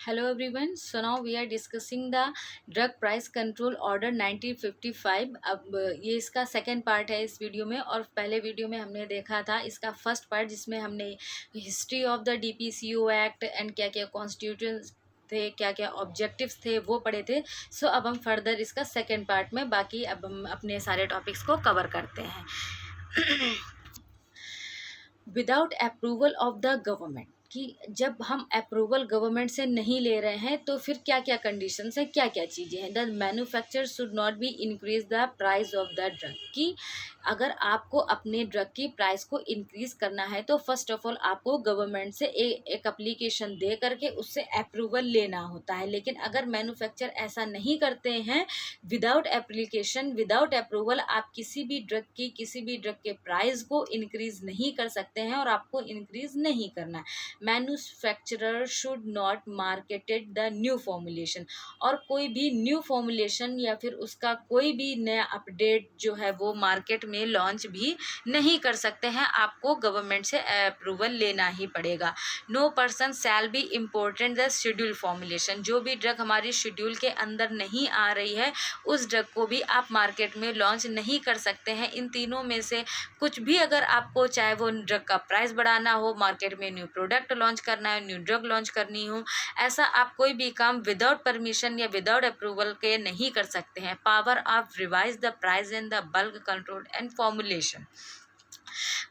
Hello everyone. So now we are discussing the drug price control order 1955। अब ये इसका second part है इस वीडियो में, और पहले वीडियो में हमने देखा था इसका फर्स्ट पार्ट जिसमें हमने history of the DPCO act and क्या क्या कॉन्स्टिट्यूशन थे, क्या क्या ऑब्जेक्टिव्स थे वो पढ़े थे। सो अब हम फर्दर इसका सेकंड पार्ट में बाकी अब हम अपने सारे टॉपिक्स को कवर करते हैं। Without approval of the government, कि जब हम अप्रूवल गवर्नमेंट से नहीं ले रहे हैं तो फिर क्या क्या कंडीशंस है, क्या क्या चीज़ें हैं। The manufacturer should not be increase the price of the drug, कि अगर आपको अपने ड्रग की प्राइस को इंक्रीज करना है तो फर्स्ट ऑफ ऑल आपको गवर्नमेंट से एक एप्लीकेशन दे करके उससे अप्रूवल लेना होता है। लेकिन अगर मैन्युफैक्चरर ऐसा नहीं करते हैं, विदाउट एप्लीकेशन विदाउट अप्रूवल आप किसी भी ड्रग के प्राइस को इंक्रीज नहीं कर सकते हैं और आपको इंक्रीज नहीं करना है। Manufacturer should not marketed the new formulation, और कोई भी न्यू फॉर्मुलेशन या फिर उसका कोई भी नया अपडेट जो है वो मार्केट में लॉन्च भी नहीं कर सकते हैं। आपको गवर्नमेंट से अप्रूवल लेना ही पड़ेगा। No person shall be important the schedule formulation, जो भी ड्रग हमारी शेड्यूल के अंदर नहीं आ रही है उस ड्रग को भी आप मार्केट में लॉन्च नहीं कर सकते हैं। इन तीनों में से कुछ भी अगर आपको, चाहे वो ड्रग का प्राइस बढ़ाना हो, मार्केट में न्यू प्रोडक्ट लॉन्च करना है, न्यू ड्रग लॉन्च करनी हो, ऐसा आप कोई भी काम विदाउट परमिशन या विदाउट अप्रूवल के नहीं कर सकते हैं। Power of revise the price in the bulk control and formulation,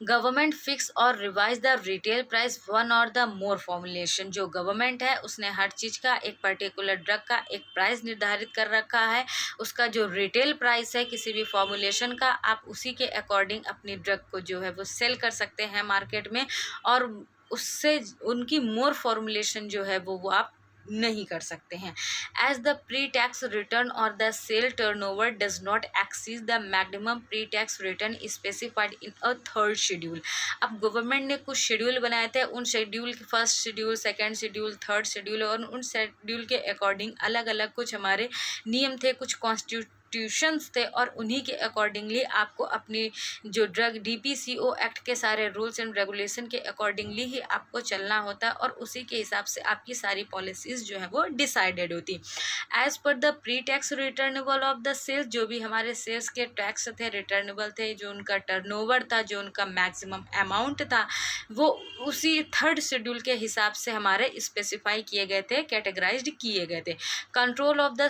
government fix और revise the retail price one और द मोर फॉर्मुलेशन, जो गवर्नमेंट है उसने हर चीज़ का एक पर्टिकुलर ड्रग का एक प्राइस निर्धारित कर रखा है। उसका जो रिटेल प्राइस है किसी भी फॉर्मुलेशन का, आप उसी के अकॉर्डिंग अपनी ड्रग को जो है वो सेल कर सकते हैं मार्केट में, और उससे उनकी मोर फॉर्मुलेशन जो है वो आप नहीं कर सकते हैं। As the pre tax return और the sale turnover does not exceed the maximum pre tax return specified in a third schedule. अब गवर्नमेंट ने कुछ शेड्यूल बनाए थे, उन शेड्यूल के first schedule, second schedule, third schedule, और उन शेड्यूल के अकॉर्डिंग अलग अलग कुछ हमारे नियम थे, कुछ कॉन्स्टिट्यूशंस थे, और उन्हीं के अकॉर्डिंगली आपको अपनी जो ड्रग डीपीसीओ एक्ट के सारे रूल्स एंड रेगुलेशन के अकॉर्डिंगली ही आपको चलना होता है, और उसी के हिसाब से आपकी सारी पॉलिसीज़ जो है वो डिसाइडेड होती। As per the pre tax returnable of the sales, जो भी हमारे सेल्स के टैक्स थे, रिटर्नेबल थे, जो उनका टर्नओवर था, जो उनका मैक्सिमम अमाउंट था, वो उसी थर्ड शेड्यूल के हिसाब से हमारे स्पेसिफाई किए गए थे, कैटेगराइज्ड किए गए थे। Control of the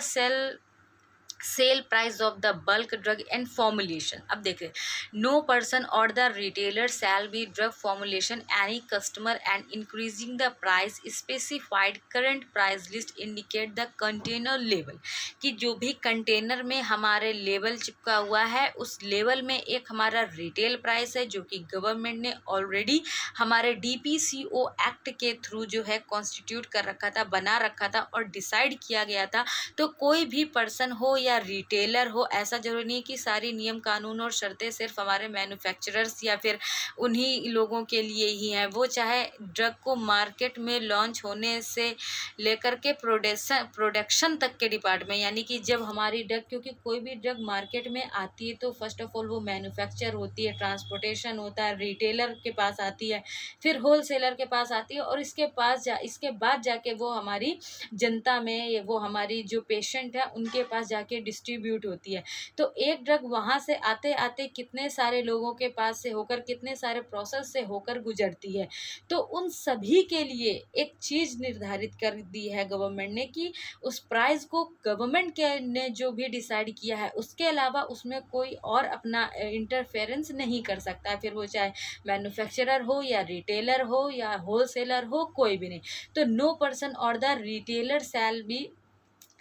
sale price of the bulk drug and formulation, अब देखिए, नो पर्सन और the retailer shall B drug formulation any customer and increasing the price specified current price list indicate the container level, कि जो भी container में हमारे level चिपका हुआ है उस लेवल में एक हमारा रिटेल प्राइस है जो कि गवर्नमेंट ने ऑलरेडी हमारे डीपीसीओ एक्ट के थ्रू जो है कॉन्स्टिट्यूट कर रखा था, बना रखा था और डिसाइड किया गया था। तो कोई भी पर्सन हो या रिटेलर हो, ऐसा जरूरी नहीं कि सारी नियम कानून और शर्तें सिर्फ हमारे मैन्युफैक्चरर्स या फिर उन्हीं लोगों के लिए ही हैं। वो चाहे ड्रग को मार्केट में लॉन्च होने से लेकर के प्रोडक्शन तक के डिपार्टमेंट, यानी कि जब हमारी ड्रग, क्योंकि कोई भी ड्रग मार्केट में आती है तो फर्स्ट ऑफ ऑल वो मैन्युफैक्चर होती है, ट्रांसपोर्टेशन होता है, रिटेलर के पास आती है, फिर होलसेलर के पास आती है, और इसके बाद जाके वो हमारी जनता में, वो हमारी जो पेशेंट है उनके पास जाके डिस्ट्रीब्यूट होती है। तो एक ड्रग वहाँ से आते आते कितने सारे लोगों के पास से होकर, कितने सारे प्रोसेस से होकर गुजरती है। तो उन सभी के लिए एक चीज़ निर्धारित कर दी है गवर्नमेंट ने, कि उस प्राइस को गवर्नमेंट के ने जो भी डिसाइड किया है उसके अलावा उसमें कोई और अपना इंटरफेरेंस नहीं कर सकता है, फिर वो चाहे मैन्युफैक्चरर हो या रिटेलर हो या होलसेलर हो, कोई भी नहीं। तो नो पर्सन और the retailer shall be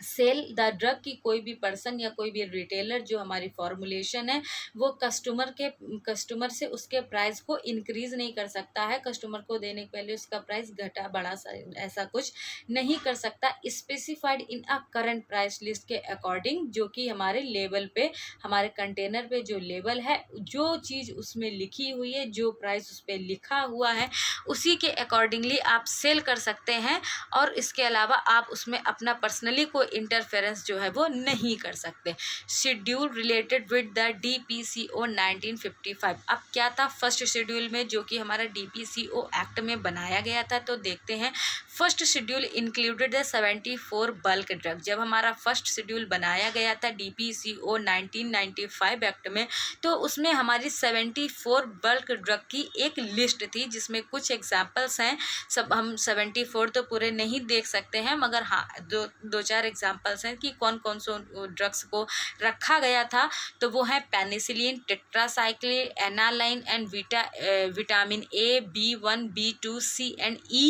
sell the drug, की कोई भी पर्सन या कोई भी रिटेलर जो हमारी फॉर्मुलेशन है वो कस्टमर से उसके प्राइस को इंक्रीज नहीं कर सकता है, कस्टमर को देने के पहले उसका प्राइस घटा बढ़ा ऐसा कुछ नहीं कर सकता, specified in a current price list के अकॉर्डिंग, जो कि हमारे लेवल पे, हमारे कंटेनर पे जो लेवल है, जो चीज़ उसमें लिखी हुई है, जो प्राइस उस पर लिखा हुआ है उसी के अकॉर्डिंगली आप सेल कर सकते हैं। और इसके अलावा आप उसमें अपना पर्सनली कोई इंटरफेरेंस जो है वो नहीं कर सकते। Schedule related with the DPCO 1955। अब क्या था फर्स्ट शेड्यूल में जो कि हमारा DPCO एक्ट में बनाया गया था, तो देखते हैं। First schedule included the 74 bulk drug. जब हमारा फर्स्ट शेड्यूल बनाया गया था DPCO 1995 एक्ट में, तो उसमें हमारी 74 बल्क ड्रग की एक लिस्ट थी, जिसमें कुछ एग्जाम्पल्स हैं। सब हम 74 तो पूरे नहीं देख सकते हैं, मगर हाँ दो चार एग्जाम्पल्स हैं कि कौन कौन से ड्रग्स को रखा गया था। तो वो है penicillin, tetracycline, aniline and vitamin A, B1, B2, C and E,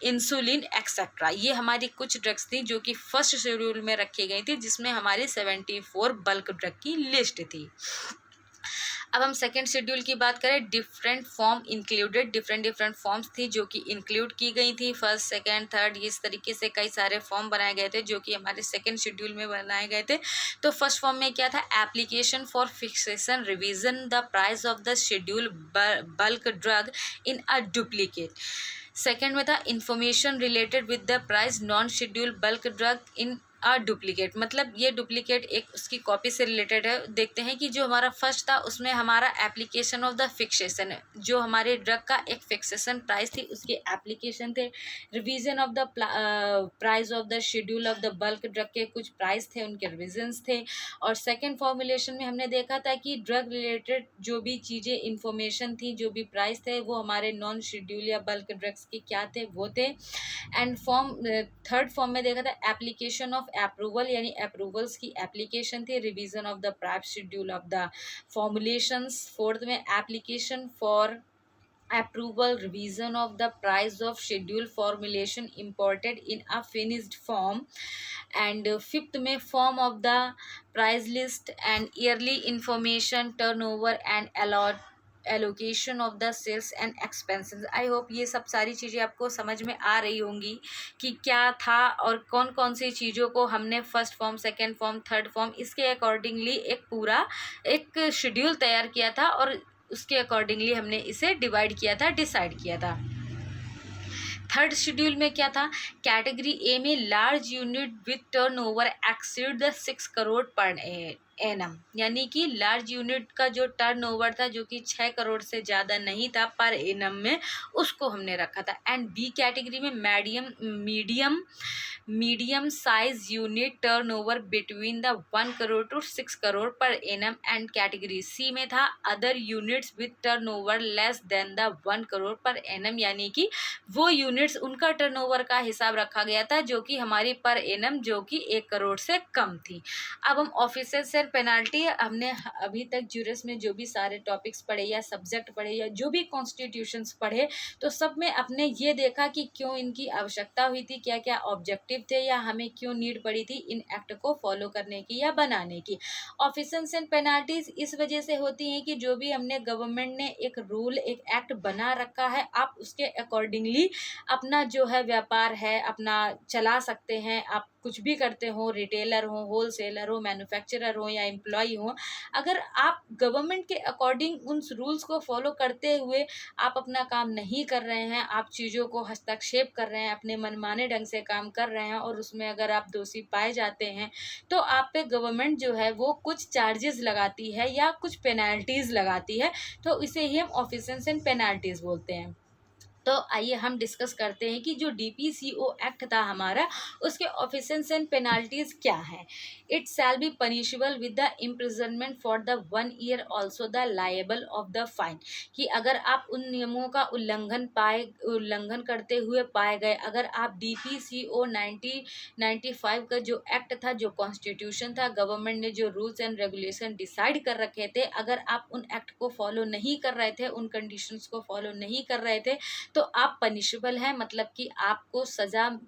insulin etcetera. ये हमारी कुछ ड्रग्स थी जो कि फर्स्ट शेड्यूल में रखी गई थी, जिसमें हमारी 74 बल्क ड्रग की लिस्ट थी। अब हम सेकेंड शेड्यूल की बात करें, different form included. Different forms थी जो कि इंक्लूड की गई थी, फर्स्ट सेकेंड थर्ड, इस तरीके से कई सारे फॉर्म बनाए गए थे जो कि हमारे सेकेंड शेड्यूल में बनाए गए थे। तो फर्स्ट फॉर्म में क्या था, application for fixation revision the price of the schedule bulk drug in a duplicate. Second में था information related with the price non schedule bulk drug in duplicate. मतलब ये डुप्लीकेट एक उसकी कॉपी से रिलेटेड है। देखते हैं कि जो हमारा फर्स्ट था उसमें हमारा एप्लीकेशन ऑफ द फिक्सेशन, जो हमारे ड्रग का एक फिक्सेशन प्राइस थी उसके एप्लीकेशन थे। Revision of the price of the schedule of the bulk drug के कुछ प्राइस थे, उनके रिविजन्स थे। और सेकेंड फॉर्मुलेशन में हमने देखा था कि ड्रग रिलेटेड जो भी चीज़ें इंफॉर्मेशन थी, जो भी प्राइस थे, वो हमारे नॉन शेड्यूल या बल्क ड्रग्स के क्या थे, वो थे। एंड थर्ड फॉर्म में देखा था एप्लीकेशन ऑफ अप्रूवल, यानी अप्रूवल्स की एप्लीकेशन थी। Revision of the price schedule of the formulations. Fourth में application for approval, revision of the price of schedule formulation imported in a finished form. And fifth में form of the price list and yearly information, turnover and allocation of the sales and expenses. I hope ये सब सारी चीज़ें आपको समझ में आ रही होंगी कि क्या था और कौन कौन सी चीज़ों को हमने first form, second form, third form, इसके अकॉर्डिंगली एक पूरा एक शेड्यूल तैयार किया था और उसके अकॉर्डिंगली हमने इसे डिवाइड किया था, डिसाइड किया था। थर्ड शेड्यूल में क्या था, कैटेगरी ए में large unit with turnover exceed the 6 crore per annum, यानी कि लार्ज यूनिट का जो टर्नओवर था जो कि 6 करोड़ से ज़्यादा नहीं था पर एनम में, उसको हमने रखा था। एंड बी कैटेगरी में medium size unit turnover between the 1 crore to 6 crore per annum. And category C में था other units with turnover less than the 1 crore per annum, यानी कि वो यूनिट्स उनका टर्नओवर का हिसाब रखा गया था जो कि हमारी पर एनम जो कि 1 करोड़ से कम थी। अब हम ऑफिसर्स एंड पेनाल्टी, हमने अभी तक ज्यूरिस में जो भी सारे टॉपिक्स पढ़े या सब्जेक्ट पढ़े या जो भी कॉन्स्टिट्यूशंस पढ़े, तो सब में अपने ये देखा कि क्यों इनकी आवश्यकता हुई थी, क्या क्या ऑब्जेक्टिव थे या हमें क्यों नीड पड़ी थी इन एक्ट को फॉलो करने की या बनाने की। ऑफिसर्स एंड पेनाल्टीज इस वजह से होती हैं कि जो भी हमने गवर्नमेंट ने एक रूल, एक एक्ट बना रखा है, आप उसके अकॉर्डिंगली अपना जो है व्यापार है अपना चला सकते हैं। आप कुछ भी करते हो, रिटेलर हो, होलसेलर हो, मैन्युफैक्चरर हो या एम्प्लॉय हो, अगर आप गवर्नमेंट के अकॉर्डिंग उन रूल्स को फॉलो करते हुए आप अपना काम नहीं कर रहे हैं, आप चीज़ों को हस्तक्षेप कर रहे हैं, अपने मनमाने ढंग से काम कर रहे हैं और उसमें अगर आप दोषी पाए जाते हैं तो आप पे गवर्नमेंट जो है वो कुछ चार्जेस लगाती है या कुछ पेनल्टीज़ लगाती है। तो इसे ही हम ऑफिसर्स एंड पेनल्टीज़ बोलते हैं। तो आइए हम डिस्कस करते हैं कि जो DPCO एक्ट था हमारा, उसके ऑफेंसेस एंड पेनाल्टीज क्या है। It shall be punishable with the imprisonment for the 1 year, also the liable of the fine. कि अगर आप उन नियमों का उल्लंघन करते हुए पाए गए, अगर आप DPCO 1995 का जो एक्ट था, जो कॉन्स्टिट्यूशन था, गवर्नमेंट ने जो रूल्स एंड रेगुलेशन डिसाइड कर रखे थे, अगर आप उन एक्ट को फॉलो नहीं कर रहे थे, उन कंडीशंस को फॉलो नहीं कर रहे थे, तो आप पनिशेबल हैं। मतलब कि आपको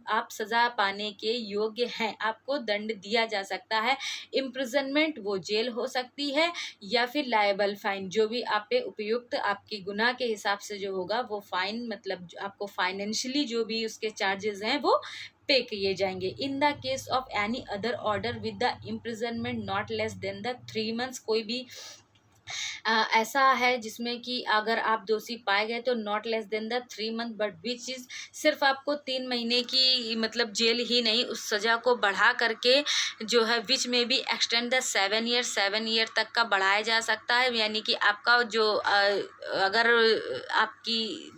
आप सज़ा पाने के योग्य हैं, आपको दंड दिया जा सकता है। इम्प्रिजनमेंट वो जेल हो सकती है या फिर लायबल फाइन, जो भी आप पे उपयुक्त आपके गुनाह के हिसाब से जो होगा वो फाइन, मतलब आपको फाइनेंशियली जो भी उसके चार्जेस हैं वो पे किए जाएंगे। In the case of any other order with the imprisonment not less than the 3 months, कोई भी ऐसा है जिसमें कि अगर आप दोषी पाए गए तो not less than the 3 month, but which is सिर्फ आपको 3 महीने की मतलब जेल ही नहीं, उस सज़ा को बढ़ा करके जो है विच में भी एक्सटेंड द 7 ईयर, 7 ईयर तक का बढ़ाया जा सकता है। यानी कि आपका जो अगर आपकी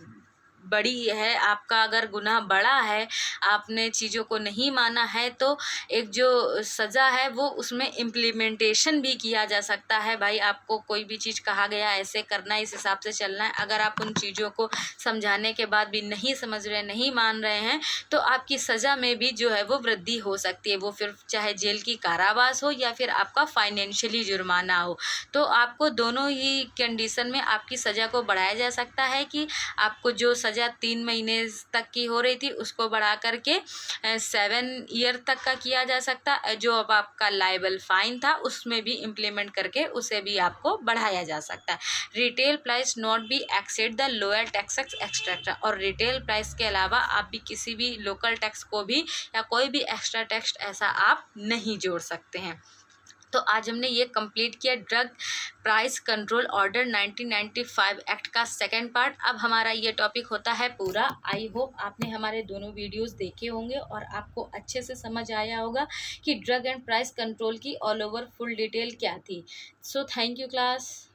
बड़ी है, आपका अगर गुनाह बड़ा है, आपने चीज़ों को नहीं माना है, तो एक जो सज़ा है वो उसमें इम्प्लीमेंटेशन भी किया जा सकता है। भाई आपको कोई भी चीज़ कहा गया ऐसे करना है, इस हिसाब से चलना है, अगर आप उन चीज़ों को समझाने के बाद भी नहीं समझ रहे, नहीं मान रहे हैं, तो आपकी सज़ा में भी जो है वो वृद्धि हो सकती है। वो फिर चाहे जेल की कारावास हो या फिर आपका फाइनेंशियली जुर्माना हो। तो आपको दोनों ही कंडीशन में आपकी सज़ा को बढ़ाया जा सकता है कि आपको जो सज़ा 3 महीने तक की हो रही थी उसको बढ़ा करके 7 ईयर तक का किया जा सकता। जो अब आपका लाइबल फाइन था उसमें भी इम्प्लीमेंट करके उसे भी आपको बढ़ाया जा सकता है। Retail price not be accessed the lower taxes extra, और रिटेल प्राइस के अलावा आप भी किसी भी लोकल टैक्स को भी या कोई भी एक्स्ट्रा टैक्स ऐसा आप नहीं जोड़ सकते हैं। तो आज हमने ये कंप्लीट किया drug price control order 1995 act का सेकंड पार्ट। अब हमारा ये टॉपिक होता है पूरा। आई होप आपने हमारे दोनों वीडियोस देखे होंगे और आपको अच्छे से समझ आया होगा कि ड्रग एंड प्राइस कंट्रोल की ऑल ओवर फुल डिटेल क्या थी। So thank you class.